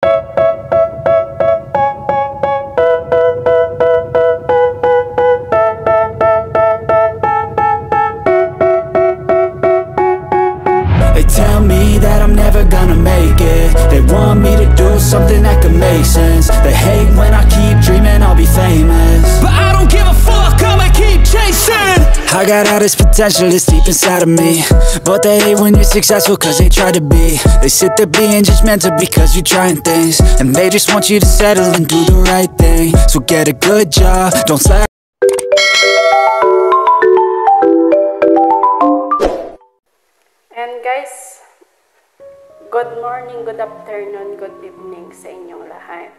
They tell me that I'm never gonna make it. They want me to do something that could make sense. They hate when I keep dreaming I'll be famous, but I don't give a fuck, I'ma keep chasing. I got all this potential that's deep inside of me, but they hate when you're successful cause they try to be. They sit there being judgmental because you're trying things, and they just want you to settle and do the right thing. So get a good job, don't slack. And guys, good morning, good afternoon, good evening sa inyong lahat.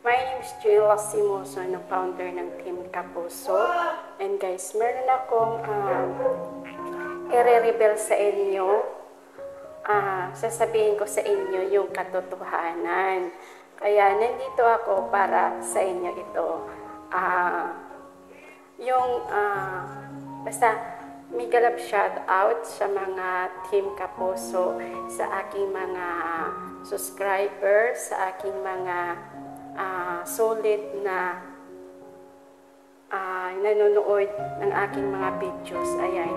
My name is Jayla Simoso, ng founder ng Team Kapuso. And guys, meron akong i-reveal sa inyo. Sasabihin ko sa inyo yung katotohanan. Kaya nandito ako para sa inyo ito. Basta may galap shout out sa mga Team Kapuso, sa aking mga subscribers, sa aking mga solid na nanonood ng aking mga videos. Ayan,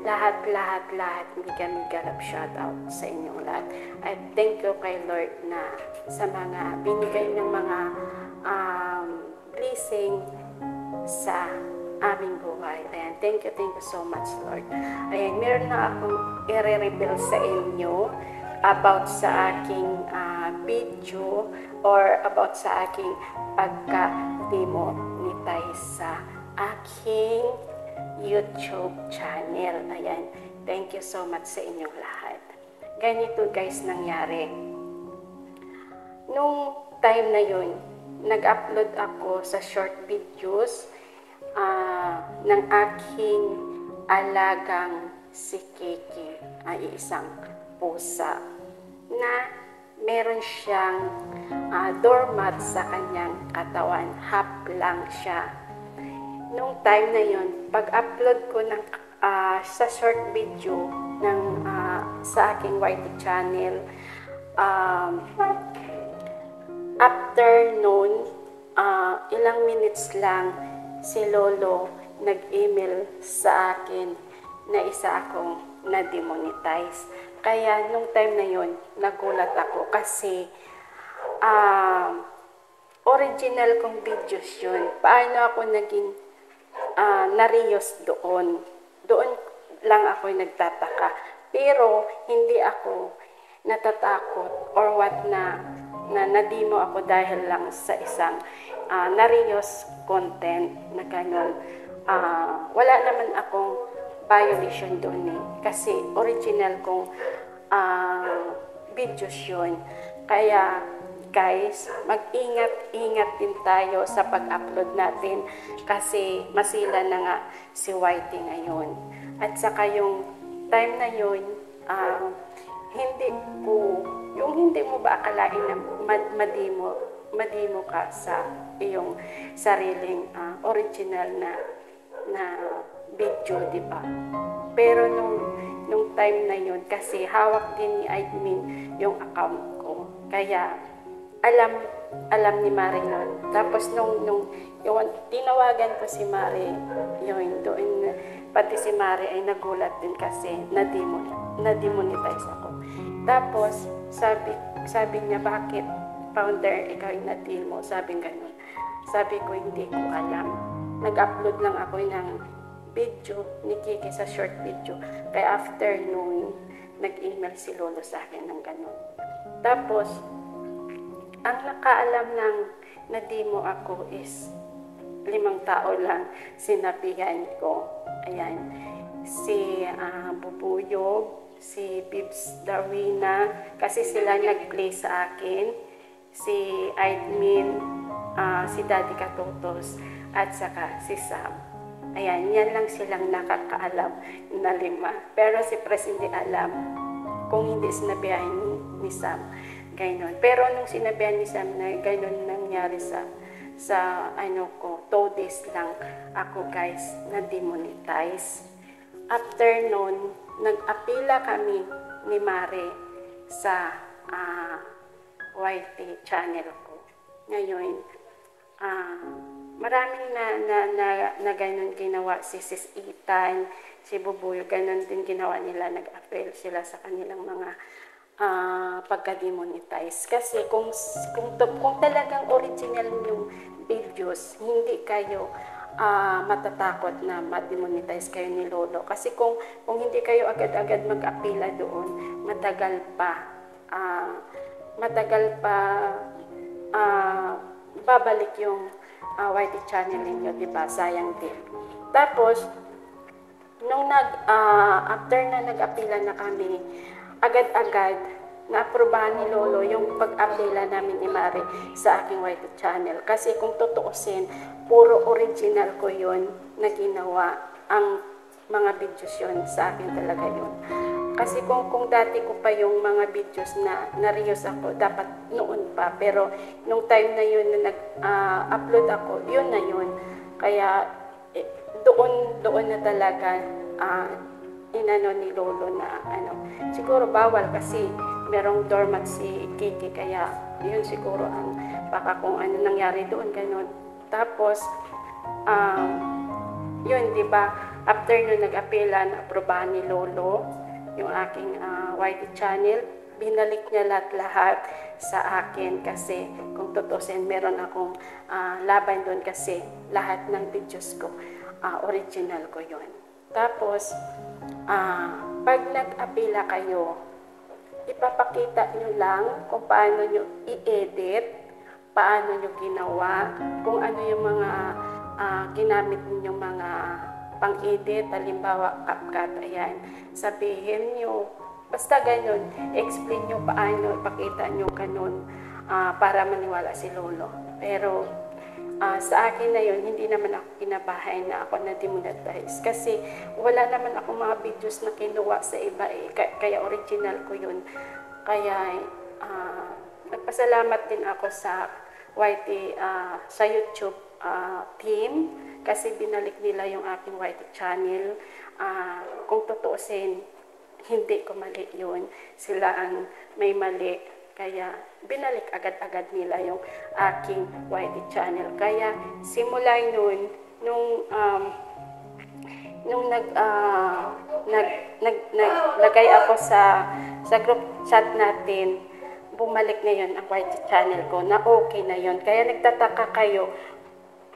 lahat, may galap shout out sa inyong lahat. At thank you kay Lord na sa mga binigay ng mga blessing sa aming buhay. Ayan, thank you so much, Lord. Ayan, meron na akong i-reveal sa inyo about sa aking video or about sa aking pagka-demonetize sa aking YouTube channel. Ayan, thank you so much sa inyong lahat. Ganito guys nangyari. Nung time na yun, nag-upload ako sa short videos ng aking alagang si Kiki, ay isang pusa na meron siyang doormat sa kanyang katawan. Half lang siya. Nung time na yun, pag-upload ko ng sa short video ng sa aking YT channel, after noon, ilang minutes lang, si Lolo nag-email sa akin na isa akong na-demonetize. Kaya nung time na yun, nagulat ako kasi original kong videos yun. Paano ako naging nariyos doon? Doon lang ako nagtataka. Pero hindi ako natatakot or what na nadimo ako dahil lang sa isang nariyos content na gano'n. Wala naman akong violation doon kasi original kong videos yun. Kaya guys, mag-ingat din tayo sa pag-upload natin kasi masila na nga si Whitey ngayon. At saka yung time na yun, hindi mo ba akalain na madimo ka sa iyong sariling original na video, di ba? Pero nung time na yun, kasi hawak din ni admin yung account ko. Kaya alam ni Mari nun. Tapos nung tinawagan ko si Mari, yun, doon, pati si Mari ay nagulat din kasi na-demonetize ako. Tapos sabi niya, bakit founder, ikaw yung na-demo? Sabi ganun. Sabi ko, hindi ko alam. Nag-upload lang ako ng video ni Kiki sa short video. Kaya after noon, nag-email si Lolo sa akin ng ganun. Tapos, ang nakaalam ng na-demo ako is 5 tao lang sinabihan ko. Ayan, si Bubuyog, si Bibs Darwina, kasi sila nag-play sa akin, si admin, si Daddy Katotos, at saka si Sam. Ayan, yan lang silang nakakaalam na 5. Pero si Pres hindi alam kung hindi sinabihan ni Sam. Gano'n. Pero nung sinabihan ni Sam na gano'n nangyari sa 2 days lang ako guys na-demonetize. After noon, nag-apila kami ni Mare sa YT channel ko. Ngayon, maraming na ganun ginawa si Sis Ethan, si Bubuyo, ganun din ginawa nila, nag-appeal sila sa kanilang mga pagka-demonetize. Kasi kung talagang original yung videos, hindi kayo matatakot na ma-demonetize kayo ni Lolo. Kasi kung hindi kayo agad-agad mag-apila doon, matagal pa babalik yung YT channel ninyo, diba? Sayang din. Tapos, nung after na nag-apila na kami, agad-agad na-aprobahan ni Lolo yung pag-apila namin ni Mari sa aking YT channel. Kasi kung tutuusin, puro original ko yun na ginawa. Ang mga videos yun, sa akin talaga yun. Kasi kung dati ko pa yung mga videos na na-reuse ako, dapat noon pa. Pero nung time na yun na nag-upload ako, yun na yun. Kaya doon na talaga inano ni Lolo na siguro bawal kasi merong dormant si Kiki, kaya yun siguro ang baka kung ano nangyari doon, ganun. Tapos yun, di ba, after nung nag-apela, na-aprobahan ni Lolo yung aking YT channel, binalik niya lahat sa akin kasi kung tutusin, meron akong laban doon kasi lahat ng videos ko original ko yun. Tapos pag nag-apela kayo, ipapakita nyo lang kung paano nyo i-edit, paano nyo ginawa, kung ano yung mga ginamit ninyong mga pang-edit, halimbawa CapCut, ayan. Sabihin nyo, basta ganun, explain nyo paano, ipakita nyo ganun para maniwala si Lolo. Pero sa akin na yun, hindi naman ako kinabahay na ako na-demonetize. Kasi wala naman ako mga videos na kinuha sa iba kaya original ko yun. Kaya nagpasalamat din ako sa YT, sa YouTube team, kasi binalik nila yung aking YT channel. Kung tutuusin, hindi ko mali yun. Sila ang may mali. Kaya binalik agad-agad nila yung aking YT channel. Kaya simula nun, nung naglagay ako sa group chat natin, bumalik na yun ang YT channel ko, na okay na yun. Kaya nagtataka kayo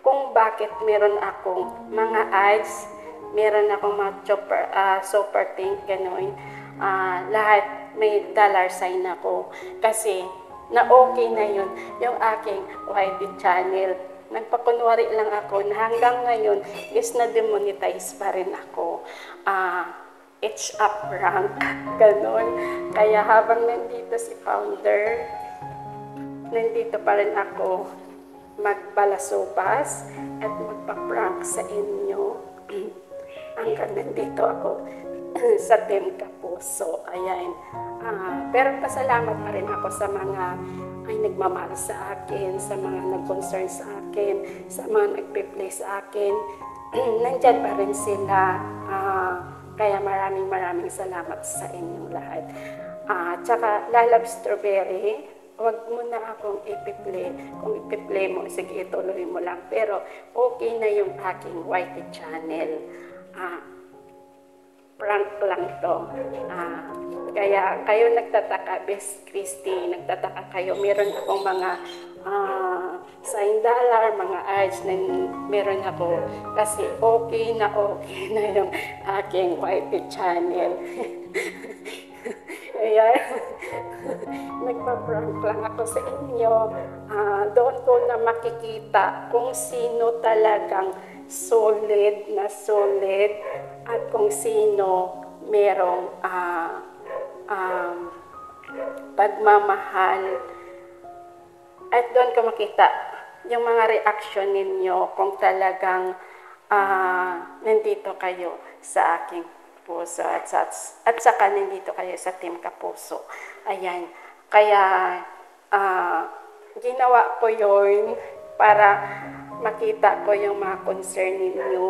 kung bakit meron akong mga ads, meron akong mga super pink, gano'n. Lahat may dollar sign ako. Kasi na okay na yun yung aking YT channel. Nagpakunwari lang ako na hanggang ngayon is na-demonetize pa rin ako. It's up rank, gano'n. Kaya habang nandito si founder, nandito pa rin ako magbalasubas at magpa-prank sa inyo. Hanggang nandito ako sa Team Kapuso. Ayan. Pero pasalamat pa rin ako sa mga ay nagmamahal sa akin, sa mga nag-concern sa akin, sa mga nagpe-play sa akin. Nandyan pa rin sila. Kaya maraming salamat sa inyong lahat. Tsaka Lalab Strawberry, wag mo na akong ipi-play. Kung ipi-play mo, sige, ituloy mo lang. Pero okay na yung aking YT channel. Prank lang to. Kaya kayo nagtataka, Best Christy, nagtataka kayo. Meron akong mga $1, mga ads na meron ako. Kasi okay na yung aking YT channel. Ayan. Nagpa-prank lang ako sa inyo. Doon ko na makikita kung sino talagang solid at kung sino merong pagmamahal. At doon ko makita yung mga reaction ninyo kung talagang nandito kayo sa aking puso at saka nandito kayo sa Team Kapuso. Ayan. Kaya ginawa ko yun para makita ko yung mga concern ninyo,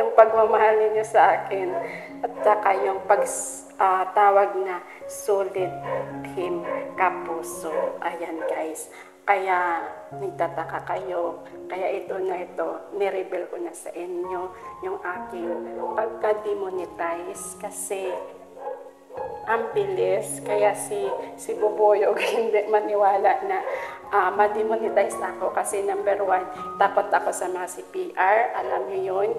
yung pagmamahal ninyo sa akin, at saka yung pagtawag na solid Team Kapuso. puso. Ayan guys. Kaya nagtataka kayo. Kaya ito, nireveal ko na sa inyo yung aking pagka-demonetize kasi ang bilis. Kaya si Buboyog hindi maniwala na ma-demonetize ako kasi number 1, takot ako sa mga CPR. Alam niyo yun.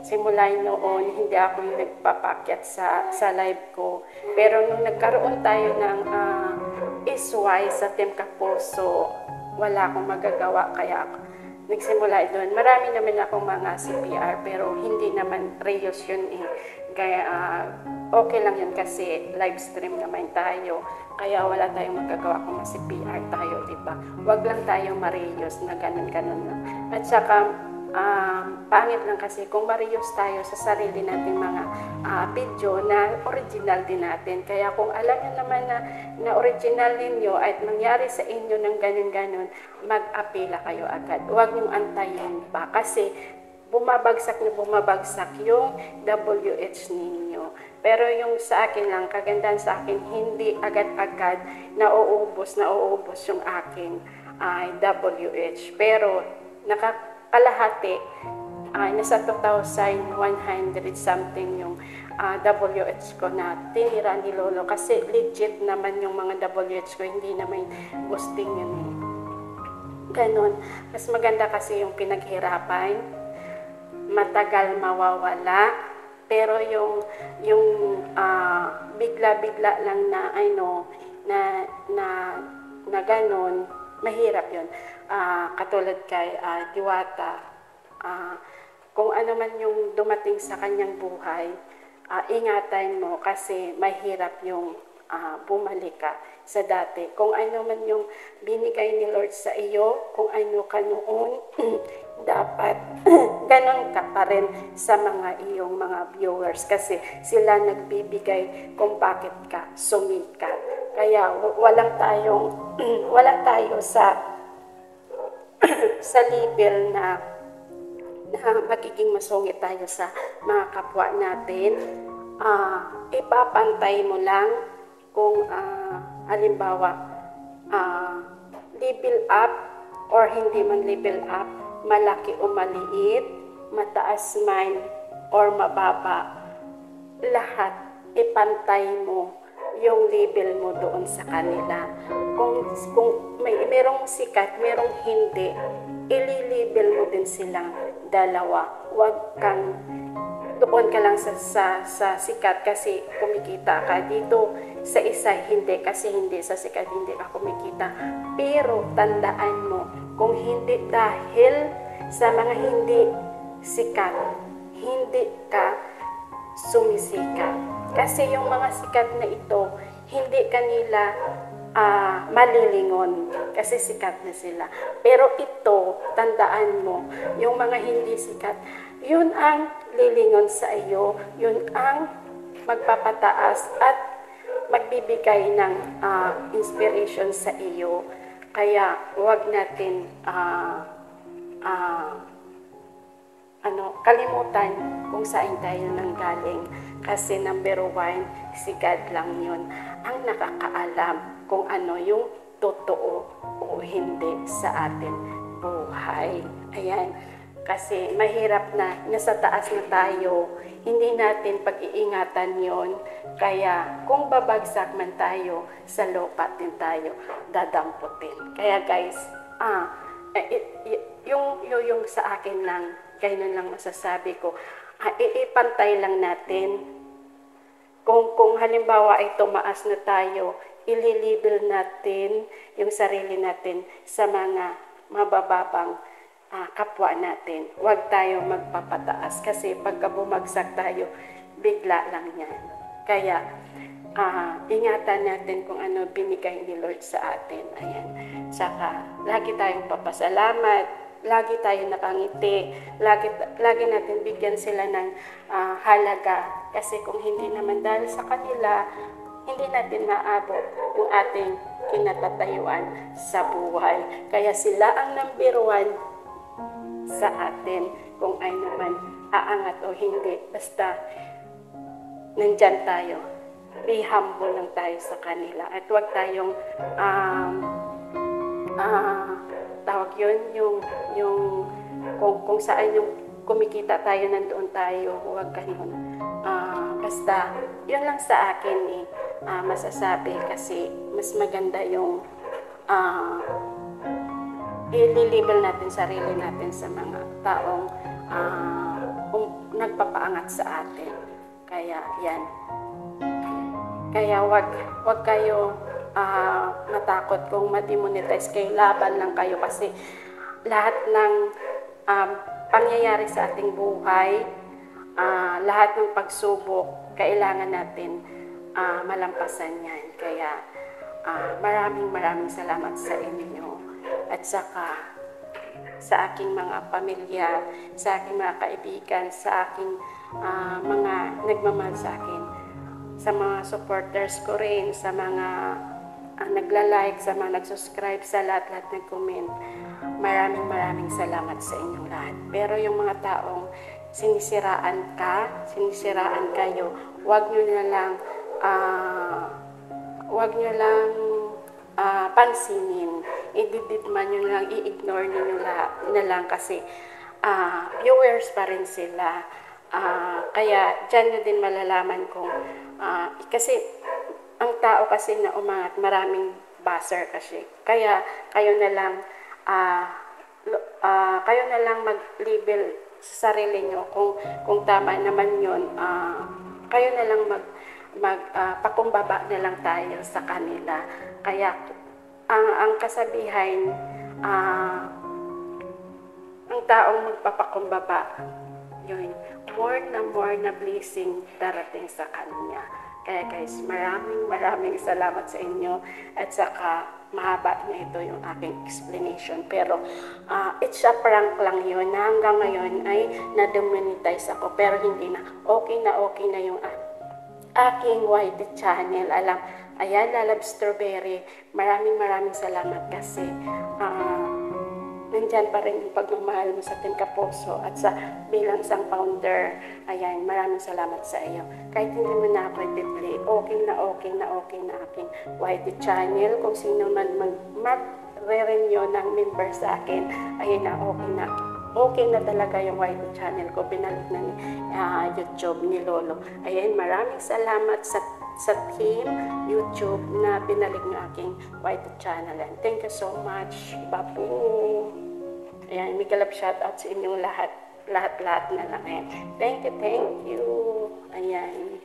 Simula noon, hindi ako yung nagpapakyat sa live ko. Pero nung nagkaroon tayo ng isway sa Team Kapuso, wala akong magagawa. Kaya ako nagsimula doon. Marami naman akong mga CPR pero hindi naman reuse yun eh. Kaya okay lang yun kasi live stream naman tayo. Kaya wala tayong magagawa kung ma-CPR tayo, di ba? Huwag lang tayo ma-reuse na ganun-ganun lang. At saka, pangit lang kasi kung ma-reuse tayo sa sarili nating mga video na original din natin. Kaya kung alam nyo naman na original ninyo at nangyari sa inyo ng ganun-ganun, mag-apela kayo agad. Huwag nyo antayin pa kasi bumabagsak yung WH ninyo. Pero yung sa akin lang, kagandahan sa akin, hindi agad-agad nauubos yung aking WH. Pero nakakalahati, nasa 2,100 something yung WH ko na tinira ni Lolo. Kasi legit naman yung mga WH ko, hindi naman boosting yun eh. Ganon. Mas maganda kasi yung pinaghirapan, matagal mawawala, pero yung bigla-bigla lang na ganon, mahirap yun. Katulad kay Diwata, kung ano man yung dumating sa kanyang buhay, ingatan mo kasi mahirap yung bumalik ka sa dati. Kung ano man yung binigay ni Lord sa iyo, kung ano ka noon, dapat ganon ka pa rin sa mga iyong mga viewers kasi sila nagbibigay kung bakit ka sumikat. Kaya wala tayo sa level na magiging masungit tayo sa mga kapwa natin. Ipapantay mo lang kung halimbawa level up or hindi man level up, malaki o maliit, mataas man or mababa, lahat ipantay mo yung level mo doon sa kanila. Kung merong sikat, merong hindi, ili-label mo din silang dalawa. Huwag kang doon ka lang sa sikat kasi kumikita ka. Dito sa isa hindi kasi hindi sa sikat hindi ka kumikita. Pero tandaan mo, kung hindi dahil sa mga hindi sikat, hindi ka sumisikat. Kasi yung mga sikat na ito, hindi kanila malilingon kasi sikat na sila. Pero ito, tandaan mo, yung mga hindi sikat, yun ang lilingon sa iyo, yun ang magpapataas at magbibigay ng inspiration sa iyo. Kaya huwag natin kalimutan kung saan tayo nanggaling. Kasi number 1, si God lang yun ang nakakaalam kung ano yung totoo o hindi sa ating buhay. Ayan. Kasi mahirap na, nasa taas na tayo, hindi natin pag-iingatan yon. Kaya kung babagsak man tayo, sa lupa din tayo dadamputin. Kaya guys, yung sa akin lang, ganyan lang masasabi ko, ipantay lang natin. Kung halimbawa ay tumaas na tayo, ililibel natin yung sarili natin sa mga mabababang kapwa natin. Huwag tayo magpapataas kasi pagka bumagsak tayo, bigla lang yan. Kaya, ingatan natin kung ano binigay ni Lord sa atin. Ayan. Saka, lagi tayong papasalamat, lagi tayong nakangiti, lagi natin bigyan sila ng halaga. Kasi kung hindi naman dahil sa kanila, hindi natin maabot yung ating kinatatayuan sa buhay. Kaya sila ang number 1 sa atin, kung ay naman aangat o hindi, basta nandyan tayo. be humble lang tayo sa kanila at huwag tayong tawag yun, yung kung saan yung kumikita tayo, nandoon tayo, huwag ganun. Basta, yun lang sa akin masasabi kasi mas maganda yung i-label natin sarili natin sa mga taong nagpapaangat sa atin. Kaya yan. Kaya wag kayo matakot kung ma-demonetize kayo, laban lang kayo kasi lahat ng pangyayari sa ating buhay, lahat ng pagsubok, kailangan natin malampasan yan. Kaya maraming salamat sa inyo at saka sa aking mga pamilya, sa aking mga kaibigan, sa aking mga nagmamahal sa akin, sa mga supporters ko rin, sa mga nagla-like, sa mga nag-subscribe, sa lahat-lahat nag-comment. Maraming salamat sa inyong lahat. Pero yung mga taong sinisiraan kayo, huwag nyo lang pansinin, idididman nyo lang, i-ignore nyo na lang kasi viewers pa rin sila. Kaya dyan nyo din malalaman kung kasi ang tao kasi na umangat, maraming buzzer kasi. Kaya kayo na lang mag-label sa sarili nyo kung tama naman yun. Kayo na lang pakumbaba na lang tayo sa kanila. Kaya ang kasabihan, ang taong magpapakumbaba, yun, more na blessing darating sa kanya. Kaya guys, maraming salamat sa inyo at saka mahaba na ito yung aking explanation. Pero it's a prank lang yun na hanggang ngayon ay na-demonetize ako pero hindi na. Okay na yung aking YT channel. Ayan, Lalab Strawberry. Maraming salamat kasi nandyan pa rin yung pagmamahal mo sa Team Kapuso at sa bilang isang founder. Ayan, maraming salamat sa iyo. Kahit hindi mo na ako i-play, okay na aking YT channel. Kung sino man mag-re-renew ng member sa akin, ayun na, okay na talaga yung YT channel ko. Binalik na ni YouTube ni Lolo. Ayan, maraming salamat sa team YouTube na binalik ng aking YT channel. And thank you so much, Babu. Ayan, may kalap shoutout sa inyong lahat na lang. Thank you. Ayan.